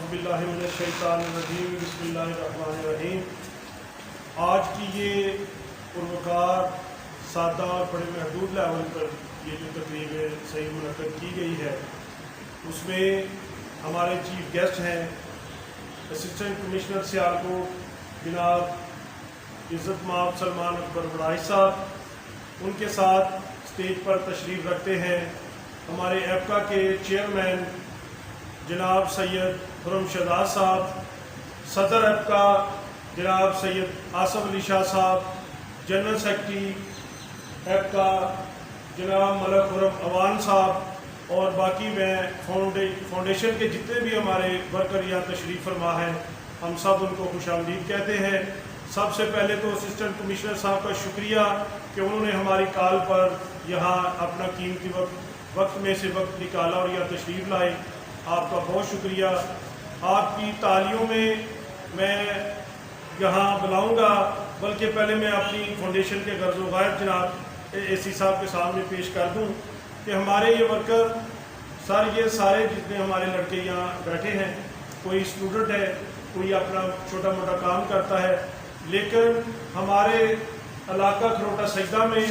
औज़ुबिल्लाहिमिनश्शैतानिर्रजीम बिस्मिल्लाहिर्रहमानिर्रहीम। आज की ये पुरवकार सादा और बड़े महदूद लेवल पर ये जो तकरीब सही मुनक़्क़द की गई है, उसमें हमारे चीफ गेस्ट हैं असिस्टेंट कमिश्नर सियालकोट जनाब इज़्ज़त माब सलमान अकबर बड़ाई साहब। उनके साथ स्टेज पर तशरीफ़ रखते हैं हमारे एप्का के चेयरमैन जनाब सैयद खुरम शहजाद साहब, सदर एप्का जनाब सैयद आसफ अली शाह साहब, जनरल सेक्रेटरी एप्का जनाब मलक खुरम अवान साहब और बाकी मैं फाउंडेशन के जितने भी हमारे वर्कर यहाँ तशरीफ़ फरमा हैं, हम सब उनको खुशामदीद कहते हैं। सबसे पहले तो असिस्टेंट कमिश्नर साहब का शुक्रिया कि उन्होंने हमारी कॉल पर यहाँ अपना कीमती वक्त में से वक्त निकाला और यहाँ तशरीफ़ लाए। आपका बहुत शुक्रिया। आपकी तालियों में मैं यहाँ बुलाऊँगा, बल्कि पहले मैं अपनी फाउंडेशन के गर्ज़ वायद जनाब AC साहब के सामने पेश कर दूँ कि हमारे ये वर्कर ये सारे जितने हमारे लड़के यहाँ बैठे हैं, कोई स्टूडेंट है, कोई अपना छोटा मोटा काम करता है, लेकिन हमारे इलाका खरोटा सजदा में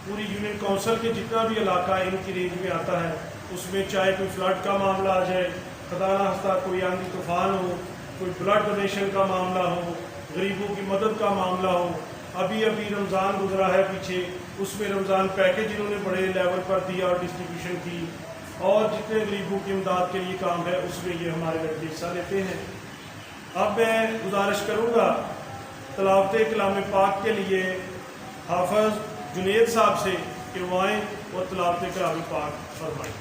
पूरी यूनियन काउंसिल के जितना भी इलाका इनकी रेंज में आता है, उसमें चाहे कोई फ्लड का मामला आ जाए, खुदा ना खास्ता कोई आंधी तूफान हो, कोई ब्लड डोनेशन का मामला हो, गरीबों की मदद का मामला हो। अभी रमज़ान गुजरा है पीछे, उसमें रमज़ान पैकेज इन्होंने बड़े लेवल पर दिया और डिस्ट्रीब्यूशन की, और जितने गरीबों की इमदाद के लिए काम है उसमें ये हमारे लड़के हिस्सा लेते हैं। अब मैं गुजारिश करूँगा तलावत कलाम पाक के लिए हाफ़िज़ जुनेद साहब से कि वो आएँ और तलावत कलाम पाक फरमाएँ।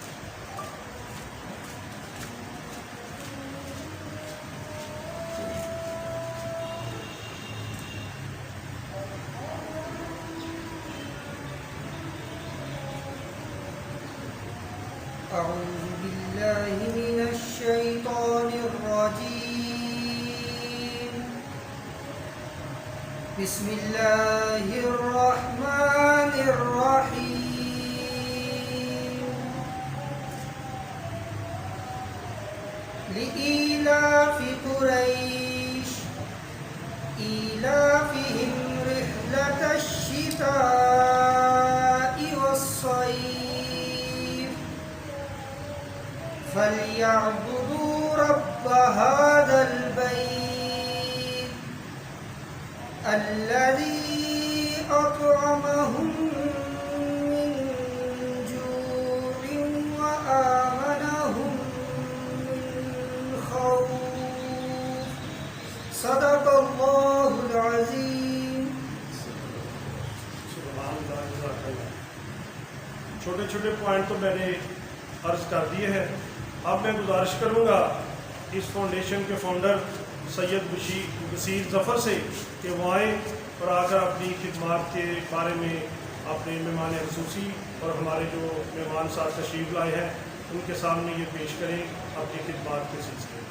अऊज़ु बिल्लाहि मिनश्शैतानिर्रजीम। बिस्मिल्लाहिर्रहमानिर्रहीम। लिईलाफि कुरैश ईलाफिहिम रिह्लतश शिताइ वस्सैफ फलयअबुदू रब्ब हाज़ल बैत अल्लज़ी अतअमहुम मिन जूइन व आमनहुम मिन खौफ। सदक़ल्लाहुल अज़ीम। छोटे छोटे पॉइंट तो मैंने अर्ज कर दिए हैं। अब मैं गुजारिश करूँगा इस फाउंडेशन के फाउंडर सैयद बशीर ज़फ़र से कि वो आएँ और आकर अपनी खिदमात के बारे में अपने मेहमान ख़ुसूसी और हमारे जो मेहमान साथ तशरीफ़ लाए हैं उनके सामने ये पेश करें अपनी खिदमात के सिलसिले में।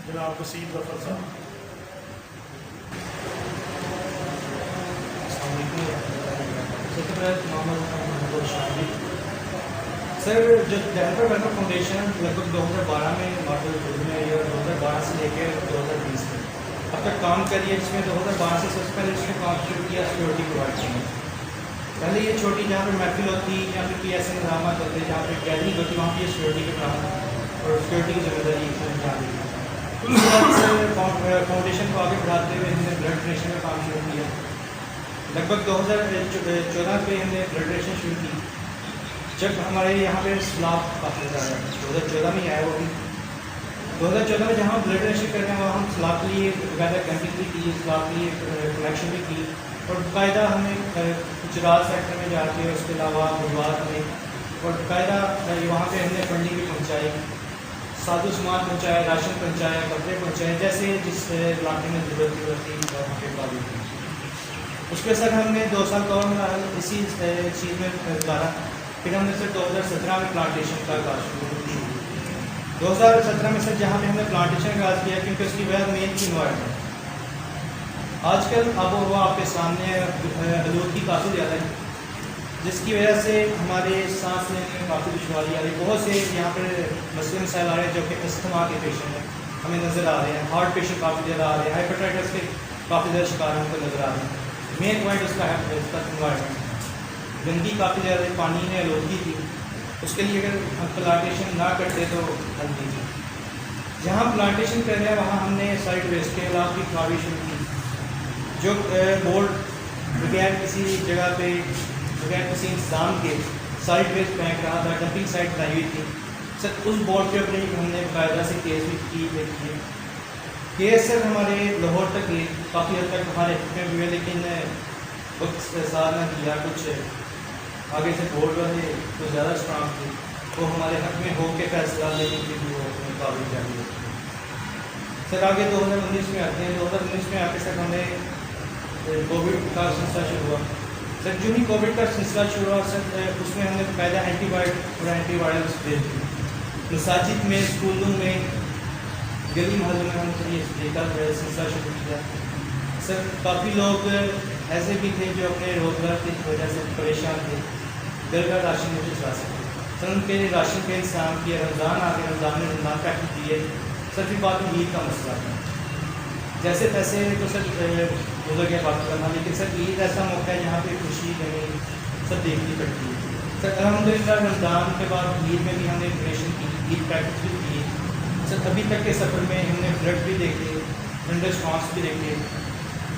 जनाब बशीर ज़फ़र साहब। सर, जो डेवलपर वेलफेयर फाउंडेशन लगभग 2012 में मॉडल में आई और 2012 से लेकर 2020 में अब तक काम करी है, जिसमें 2012 से सबसे पहले इसने काम शुरू किया सिक्योरिटी प्रोवाइड करने। पहले ये छोटी जहाँ पर महफिल होती, जहाँ पर PSA इंतजाम होते, जहाँ पर गैदरिंग होती, वहाँ पर ये सिक्योरिटी के काम और सिक्योरिटी की जिम्मेदारी जहाँ दी। उसके बाद से फाउंडेशन को आगे बढ़ाते हुए हमने ब्लड डोनेशन का काम शुरू किया। लगभग 2014 पे हमने ब्लड डोनेशन शुरू की, जब हमारे यहाँ पे सैलाब काफ़ी ज़्यादा 2014 में आया। वो भी 2014 में जहाँ ब्लड डोनेशन करते हैं वहाँ हम सैलाब के लिए वैदर कैंपिंग भी की, सैलाब के लिए कलेक्शन भी की, और बाकायदा हमें गुजरात सेक्टर में जाके उसके अलावा गुजरात में और बाकायदा वहाँ पे हमने फंडिंग भी पहुँचाई, साजो सामान पहुँचाया, राशन पहुँचाया, कपड़े पहुँचाए, जैसे जिस इलाके में ज़रूरत होती वहाँ पे मुताबिक। उसके सर हमने 2 साल कवर इसी चीज़ में गुजारा। फिर हमने सर 2017 में प्लांटेशन का आगाज़ शुरू 2017 में सर जहाँ पे हमने प्लांटेशन का आगाज़ किया, क्योंकि उसकी वजह मेन की इन्वायरमेंट। आजकल अब वो आपके सामने आलूदगी काफ़ी ज़्यादा है, जिसकी वजह से हमारे सांस लेने में काफ़ी दुश्वारी आ रही है। बहुत से यहाँ पर मसले मसाइल आ रहे हैं जो कि अस्थमा के पेशेंट हैं, हमें नज़र आ रहे हैं, हार्ट पेशेंट काफ़ी ज़्यादा आ रहे हैं, हाइपरटाइटिस के काफ़ी ज़्यादा शिकार हमको नज़र आ रहे हैं। मेन पॉइंट उसका है इसका इन्वायरमेंट, गंदगी काफ़ी ज़्यादा, पानी में आलूदगी थी, उसके लिए अगर हम प्लांटेशन ना करते तो हल नहीं थी। जहाँ प्लांटेशन कर रहे हैं वहाँ हमने साइड वेस्ट के अलावा भी खराबी शुरू की, जो बोर्ड बगैर किसी जगह पे बगैर किसी इंतजाम के साइड वेस्ट फेंक रहा था, डंपिंग साइट बनाई हुई थी सर। उस बोर्ड के ऊपर हमने बाकायदा से केस भी किए। केस सर हमारे लाहौर तक गए, काफ़ी हद तक हमारे हक में हुए, लेकिन वक्त साथ न दिया, कुछ आगे से बोर्ड वाले तो ज़्यादा स्ट्रांग थे, वो हमारे हक में हो के फैसला लेने के लिए वो अपने काबिल चाहिए। सर आगे 2019 में आते हैं। 2019 में आके सर हमें कोविड का सिलसिला शुरू हुआ। सर जो ही कोविड का सिलसिला शुरू हुआ सर, उसमें हमने पहले एंटीबायोटिक और एंटीवायरल स्प्रे दी मसाजिद में, स्कूलों में, गली मोहल्लों में हमने ये स्प्रे का सिलसिला शुरू किया। सर काफ़ी लोग ऐसे भी थे जो अपने रोजगार की वजह से परेशान थे, घर का राशन नहीं भिजवा सकते। सर उनके राशन के इंतजाम किए, रमज़ान आ गया, रमज़ान में रमज़ान पैकेट दिए। सर फिर बाद में ईद का मसला था, जैसे तैसे तो सर गुजर गया बात करना, लेकिन सर ईद ऐसा मौका है जहाँ पे खुशी गमी सब देखनी पड़ती है। सर अल्हम्दुलिल्लाह रमज़ान के बाद ईद में भी हमने प्रिपरेशन की, ईद पैकेट भी दिए। सर अभी तक के सफ़र में हमने ब्लड भी देखे, ब्लड रिस्पॉन्स भी देखे।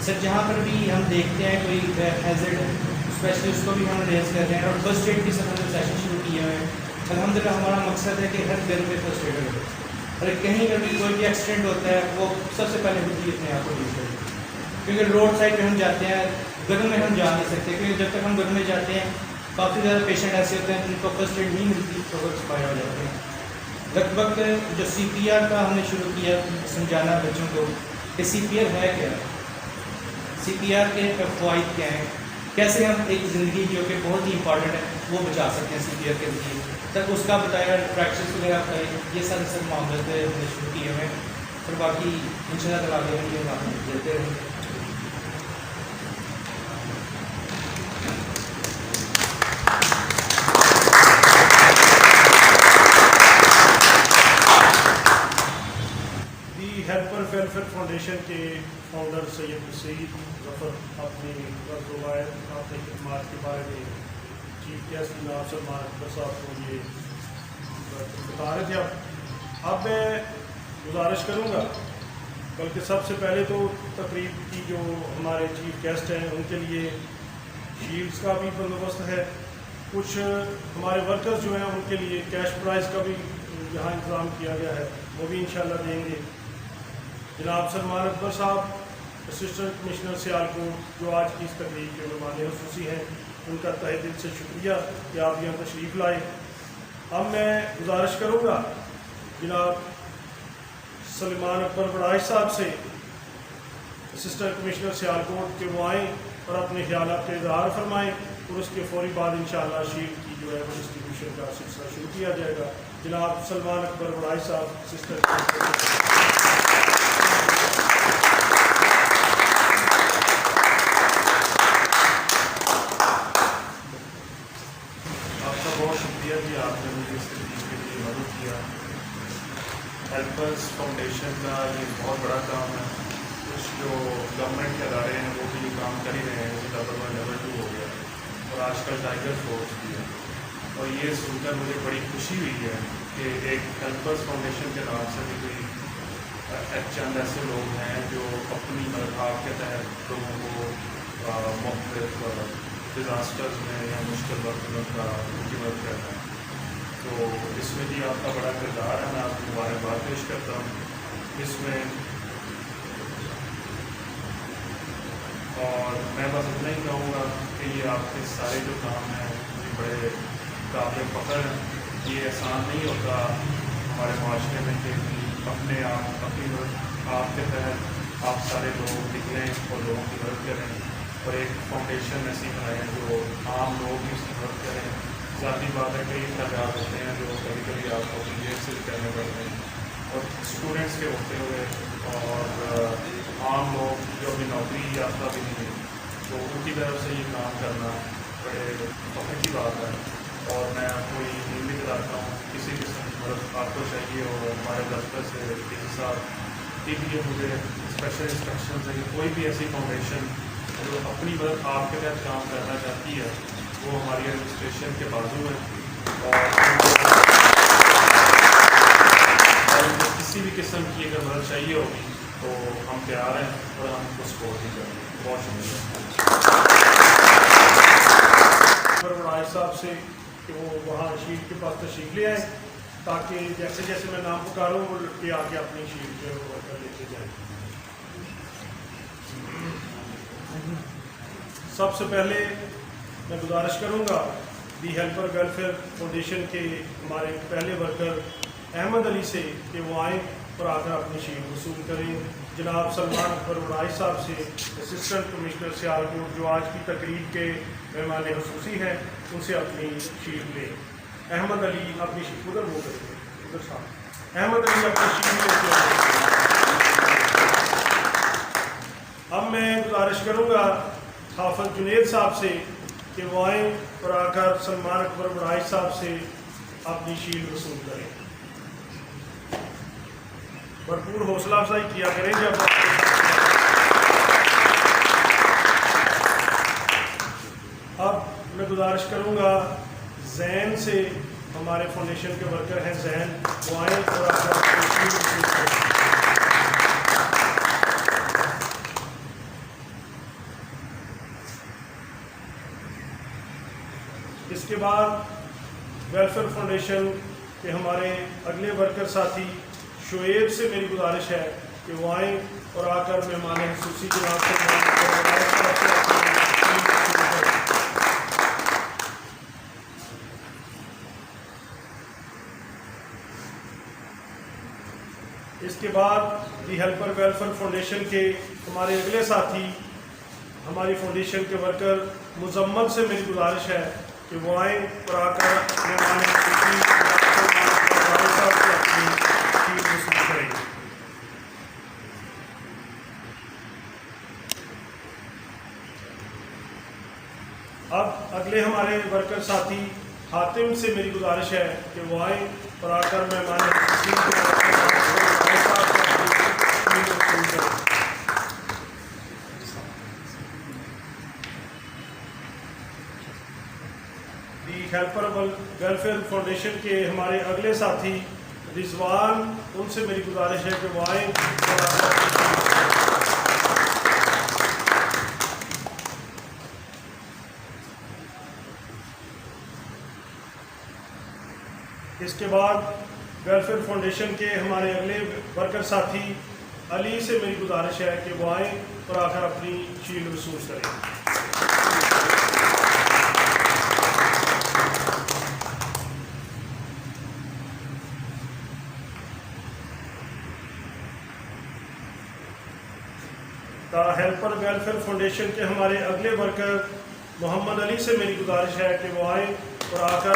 सर जहाँ पर भी हम देखते हैं कोई हैज़र्ड है, स्पेशली उसको भी हम रेज कर रहे हैं, और फर्स्ट एड भी सर हमने सेशन शुरू किए हुए हैं। अल्हम्दुलिल्लाह हमारा मकसद है कि हर घर में फर्स्ट एड हो, और कहीं पर भी कोई भी एक्सीडेंट होता है वो सबसे पहले खुद ही अपने आप को यूज़ करें, क्योंकि रोड साइड पे हम जाते हैं, घर में हम जा नहीं सकते, क्योंकि जब तक हम घर में जाते हैं काफ़ी ज़्यादा पेशेंट ऐसे होते हैं जिनको फर्स्ट एड नहीं मिलती तो वो एक्सपायर हो जाते हैं। लगभग जो CPR का हमने शुरू किया समझाना बच्चों को कि CPR है क्या, CPR के फ़वाइद क्या हैं, कैसे हम एक ज़िंदगी जो कि बहुत ही इंपॉर्टेंट है वो बचा सकते हैं CPR के ज़रिए। सर उसका बताया, प्रैक्टिस वगैरह करें, ये सारे सर मामले हमने शुरू किए हुए हैं। फिर बाकी इंशाल्लाह ताला आगे भी ये बात देते रहेंगे। हेल्पर वेलफेयर फाउंडेशन के फाउंडर सैयद सईद जफर अपनी अपने खिदमात के बारे में चीफ गेस्ट जनाब सलमान अकबर साहब को ये बता रहे थे। अब मैं गुजारिश करूँगा, बल्कि सबसे पहले तो तकरीब की जो हमारे चीफ गेस्ट हैं उनके लिए शील्ड्स का भी बंदोबस्त है, कुछ हमारे वर्कर्स जो हैं उनके लिए कैश प्राइज़ का भी यहाँ इंतज़ाम किया गया है, वो भी इंशाल्लाह देंगे। जनाब सलमान अकबर साहब असिस्टेंट कमिश्नर सियालकोट जो आज की इस तकरीब के मेहमान खुसूसी हैं, उनका तहे दिल से शुक्रिया कि आप यहाँ तशरीफ़ लाए। अब मैं गुजारिश करूँगा जनाब सलमान अकबर बड़ाइश साहब से, असिस्टेंट कमिश्नर सियालकोट के वो आएँ और अपने ख्यालात का इजहार फरमाएँ, और उसके फ़ौरी बाद इंशाअल्लाह शील्ड की जो है वो डिस्ट्रीब्यूशन का सिलसिला शुरू किया जाएगा। जनाब सलमान अकबर बड़ाइश साहब असिस्टेंट कमिश्नर। आपने मुझे इस तकलीफ के लिए मदद किया। हेल्पर्स फाउंडेशन का ये बहुत बड़ा काम है, कुछ जो गवर्नमेंट के अदारे हैं वो भी ये काम कर ही रहे हैं, जैसे लेवल 1 लेवल 2 हो गया, और आजकल टाइगर फोर्स भी है। और ये सुनकर मुझे बड़ी खुशी हुई है कि एक हेल्पर्स फाउंडेशन के नाम से भी कोई चंद ऐसे लोग हैं जो अपनी मदद के तहत लोगों को मुख्तलिफ डिज़ास्टर्स में या मुश्किल वक्त में उनकी मदद करना है। तो इसमें भी आपका बड़ा किरदार है, मैं आपको मुबारकबाद पेश करता हूँ इसमें। और मैं बस इतना ही कहूँगा कि ये आपके सारे जो काम हैं ये बड़े काबिल फ़ख्र हैं। ये आसान नहीं होता हमारे माशरे में कि अपने आप अपनी मदद आपके तहत आप सारे लोग निकलें और लोगों की मदद करें, और एक फाउंडेशन ऐसी बनाएं जो आम लोग भी उसकी मदद करें। ज़ाती बात है, कई अखराजात होते हैं जो कभी कभी आपको अपनी जेब से भी करने पड़ते हैं, और स्टूडेंट्स के होते हुए और आम लोग जो अभी नौकरी याफ्ता भी नहीं है, तो उनकी तरफ से ये काम करना बड़े फ़ख्र की बात है। और मैं आपको ये उम्मीद कराता हूँ किसी किस्म की मदद आपको चाहिए और हमारे दफ्तर से किसी साथ के लिए मुझे स्पेशल इंस्ट्रक्शन है कि कोई भी ऐसी फाउंडेशन जो अपनी मदद आपके तहत काम करना चाहती है वो हमारी एडमिनिस्ट्रेशन के बाजू में, और उनको किसी भी किस्म की अगर मदद चाहिए होगी तो हम तैयार हैं और हम उसको सपोर्ट भी करेंगे। बहुत शुक्रिया राज साहब से कि वो वहाँ शीट के पास तशरीफ ले आए, ताकि जैसे जैसे मैं नाम पुकारूँ वो लड़के आके अपनी शीट जो है वो वर्कर लेके जाए। सबसे पहले मैं गुजारिश करूँगा दी हेल्पर वेलफेयर फाउंडेशन के हमारे पहले वर्कर अहमद अली से कि वो आएँ और आकर अपनी शीट वसूल करें। जनाब सलमान अकबर वड़ाई साहब से असिस्टेंट कमिश्नर सियालकोट जो आज की तकरीब के मेहमान खसूसी हैं उनसे अपनी शीट लें। अहमद अली अपनी शीट उधर वो करेंगे, उधर साहब अहमद अली अपनी शीट लेके आए। अब मैं गुजारिश करूँगा हाफिज जुनेद साहब से कि वो आएँ और आकर सलमान अकबर वड़ाई साहब से अपनी शीट वसूल करें। भरपूर हौसला अफजाई किया करें जब अब मैं गुजारिश करूँगा जैन से, हमारे फाउंडेशन के वर्कर हैं जैन, वो आएँ और आकर अपनी शीट वसूल करें। इसके बाद वेलफेयर फाउंडेशन के हमारे अगले वर्कर साथी शुएब से मेरी गुजारिश है कि वो आएँ और आकर मेहमान खसूसी जनाब से इसके बाद दी हेल्पर वेलफेयर फाउंडेशन के हमारे अगले साथी हमारी फाउंडेशन के वर्कर मुजम्मल से मेरी गुजारिश है कि वो आएँ और आकर मेहमान खसूसी साहब से अपनी शीट वसूल करेंगे। अब अगले हमारे वर्कर साथी हातिम से मेरी गुजारिश है कि वो आए और आकर मेहमान दी हेल्पर वेलफेयर फाउंडेशन के हमारे अगले साथी रिजवान, उनसे मेरी गुजारिश है कि वो आए और इसके बाद वेलफेयर फाउंडेशन के हमारे अगले वर्कर साथी अली से मेरी गुजारिश है कि वो आएँ और आकर अपनी शील्ड वसूल करें। द हेल्पर वेलफेयर फाउंडेशन के हमारे अगले वर्कर मोहम्मद अली से मेरी गुजारिश है कि वो आएँ और आकर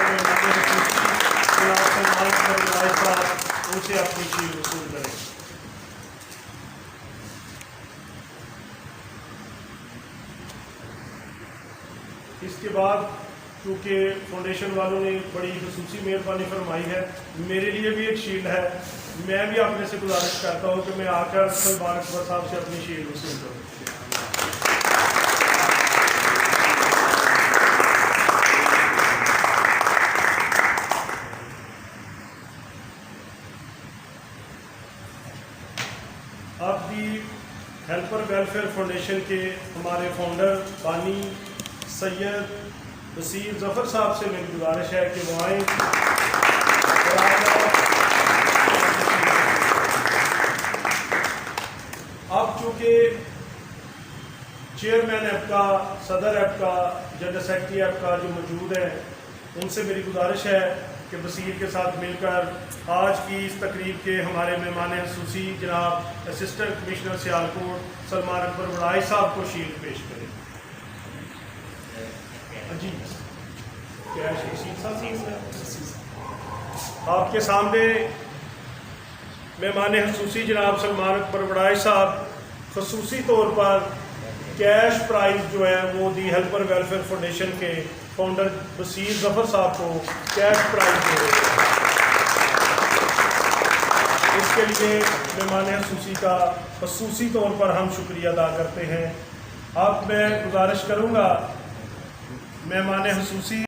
उनसे अपनी शील्ड वसूल करें। इसके बाद चूँकि फाउंडेशन वालों ने बड़ी खसूसी मेहरबानी फरमाई है, मेरे लिए भी एक शील्ड है, मैं भी अपने से गुजारिश करता हूँ कि मैं आकर सलमान अकबर साहब से अपनी शील्ड वसूल करूँ। अब भी हेल्पर वेलफेयर फाउंडेशन के हमारे फाउंडर बानी सैयद बसीर जफ़र साहब से मेरी गुजारिश है कि वो आएँ अब चूँकि चेयरमैन ऐप का, सदर ऐप का, जनरल सेक्रेटरी ऐप का जो मौजूद है, उनसे मेरी गुजारिश है कि बसीर के साथ मिलकर आज की इस तकरीब के हमारे मेहमान खसूसी जनाब असिस्टेंट कमिश्नर सियालकोट सलमान अकबर वड़ाई साहब को शील्ड पेश करें। जी क्या आपके सामने मेहमान खसूसी जनाब सलमान अकबर वड़ाई साहब खसूसी तौर पर कैश प्राइज़ जो है वो दी हेल्पर वेलफेयर फाउंडेशन के फाउंडर बसीर जफ़र साहब को कैश प्राइज़ दे रहे हैं। इसके इसके लिए मेहमान खसूसी का खसूसी तौर पर हम शुक्रिया अदा करते हैं। अब मैं गुजारिश करूँगा मेहमान खसूसी